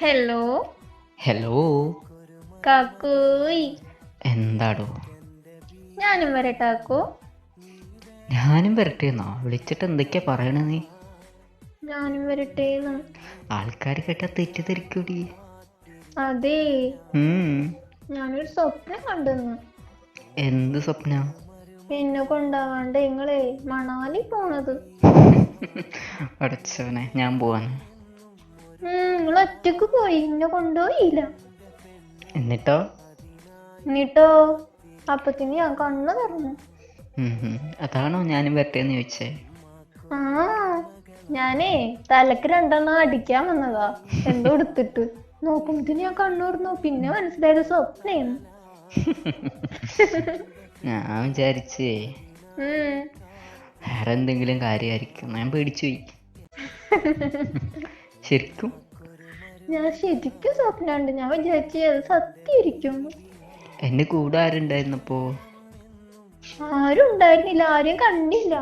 Hello hello. കാക്കോയ്. എന്താടോ? ഞാനും വരട്ടാക്കോ. ഞാനും വരട്ടേന്നോ? വിളിച്ചിട്ട് എന്തൊക്കെയാ പറയണ നീ? ഞാനും വരട്ടേന്ന്. ആൾക്കാർ കേട്ടാ തെറ്റിദ്ധരിക്കൂടി. അതേ, ഉം. ഞാനൊരു സ്വപ്നം കണ്ടെന്ന്. എന്ത് സ്വപ്ന? എന്നെ കൊണ്ടാവാണ്ട് നിങ്ങളെ മണാലി പോണത്. അടച്ചവനെ, ഞാൻ പോവാന്. നിങ്ങൾ ഒറ്റക്ക് പോയി, എന്നെ കൊണ്ടുപോയില്ല. എന്നിട്ടോ? എന്നിട്ടോ അപ്പത്തിന് ഞാൻ കണ്ണു തുറന്നു. അതാണോ ഞാനും വരട്ടേന്ന് ചോദിച്ചേ? ആ, ഞാനേ തലക്ക് 2 അടിക്കാൻ വന്നതാ എന്തോ എടുത്തിട്ട്. നോക്കുമ്പത്തിന് ഞാൻ കണ്ണു തുറന്നു. പിന്നെ മനസ്സിലായത് സ്വപ്നേന്ന്. ഞാൻ വിചാരിച്ചേ വേറെ എന്തെങ്കിലും കാര്യമായിരിക്കും. ഞാൻ പേടിച്ചുപോയി. ശരിക്കും ഞാൻ ശരിക്കും സ്വപ്നമുണ്ട്. ഞാൻ വിചാരിച്ചു അത് സത്യമായിരിക്കും. എന്റെ കൂടെ ആരുണ്ടായിരുന്നപ്പോ? ആരും ഉണ്ടായിരുന്നില്ല, ആരെയും കണ്ടില്ല.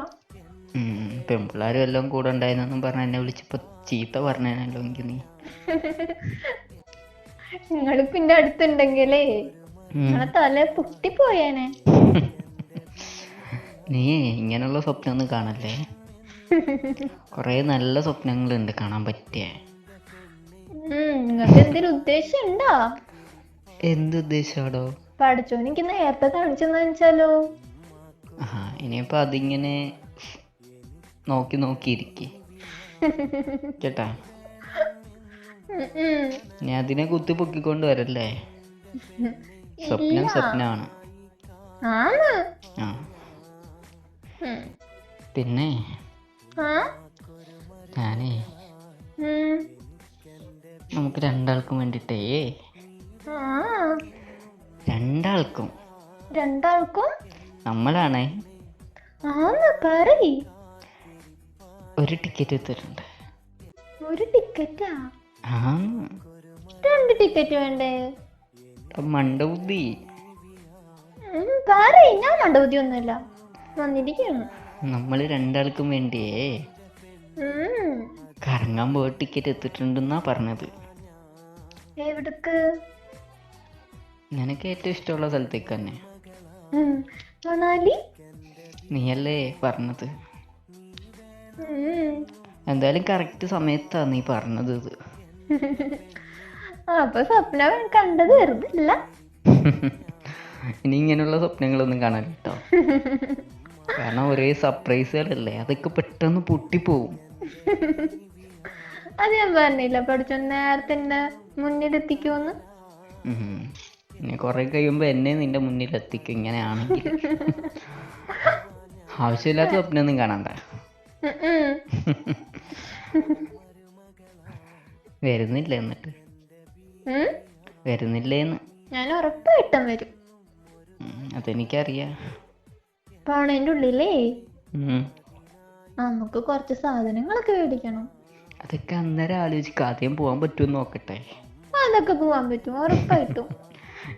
പെൺപിള്ളേരും എല്ലാം കൂടെ ഉണ്ടായിരുന്നെന്നും പറഞ്ഞ എന്നെ വിളിച്ചപ്പോ ചീത്ത പറഞ്ഞേനല്ലോ എനിക്ക് നീ. നിങ്ങൾ പിന്നെ അടുത്തുണ്ടെങ്കിലേ നിങ്ങളെ തല പൊട്ടിപ്പോയേനെ. നീ ഇങ്ങനെയുള്ള സ്വപ്നമൊന്നും കാണല്ലേ. കൊറേ നല്ല സ്വപ്നങ്ങളുണ്ട് കാണാൻ പറ്റിയ. നിങ്ങൾക്ക് എന്തെങ്കിലും ഉദ്ദേശം ഉണ്ടാ? എന്ത് ഉദ്ദേശാടോ? പഠിച്ചോ, എനിക്ക് നേരത്തെ കാണിച്ചെന്ന് വെച്ചാലോ. ഇനിയിപ്പോ അതിങ്ങനെ നോക്കി നോക്കിയിരിക്കേ കേട്ടാ. ഇനി അതിനെ കുത്തി പൊക്കിക്കൊണ്ട് വരല്ലേ. സ്വപ്നം സ്വപ്നമാണ്. ആ, പിന്നെ ഞാനേ നമുക്ക് രണ്ടാൾക്കും വേണ്ടിട്ടേ, രണ്ടാൾക്കും നമ്മളാണേ ഒരു ടിക്കറ്റ് എടുത്തിട്ടുണ്ട്. ഒരു ടിക്കറ്റാ? ആ, 2 ടിക്കറ്റ് വേണ്ടേ? മണ്ടബുദ്ധി. ഞാൻ മണ്ടബുദ്ധി ഒന്നുമില്ല, വന്നിരിക്കുന്നു. നമ്മള് രണ്ടാൾക്കും വേണ്ടിയേ കറങ്ങാൻ പോയ ടിക്കറ്റ് എടുത്തിട്ടുണ്ടെന്നാ പറഞ്ഞത്. എവിടക്ക്? നിനക്ക് ഏറ്റവും ഇഷ്ടമുള്ള സ്ഥലത്തേക്ക് തന്നെ. മണാലി? നീയല്ലേ പറഞ്ഞത്. എന്തായാലും കറക്റ്റ് സമയത്താ നീ പറഞ്ഞത് ഇത്. അപ്പൊ സ്വപ്നം കണ്ടത് വെറുതില്ല. ഇനി ഇങ്ങനെയുള്ള സ്വപ്നങ്ങളൊന്നും കാണാൻ കേട്ടോ. കാരണം ഒരേ സർപ്രൈസുകളല്ലേ, അതൊക്കെ പെട്ടെന്ന് പൊട്ടിപ്പോവും. അത് ഞാൻ പറഞ്ഞില്ല, പഠിച്ചോ നേരത്തെ എന്നെ മുന്നിലെത്തിക്കുമെന്ന്. ഇനി കുറെ കഴിയുമ്പോ എന്നെ നിന്റെ മുന്നിൽ എത്തിക്കും ഇങ്ങനെയാണെങ്കിൽ. ആവശ്യമില്ലാത്ത സ്വപ്നമൊന്നും കാണണ്ട. വരുന്നില്ല എന്നിട്ട്? വരുന്നില്ലേന്ന്? ഞാൻ ഉറപ്പായിട്ടും വരും. അതെനിക്കറിയാം. പോണേന്റെ ഉള്ളിലേ നമുക്ക് കുറച്ച് സാധനങ്ങളൊക്കെ മേടിക്കണം. അതൊക്കെ അന്നേരം ആലോചിക്കാം. ആദ്യം പോവാൻ പറ്റുമെന്ന് നോക്കട്ടെ. അതൊക്കെ പോവാൻ പറ്റും, ഉറപ്പായിട്ടും.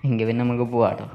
എങ്കിൽ പിന്നെ നമുക്ക് പോവാട്ടോ.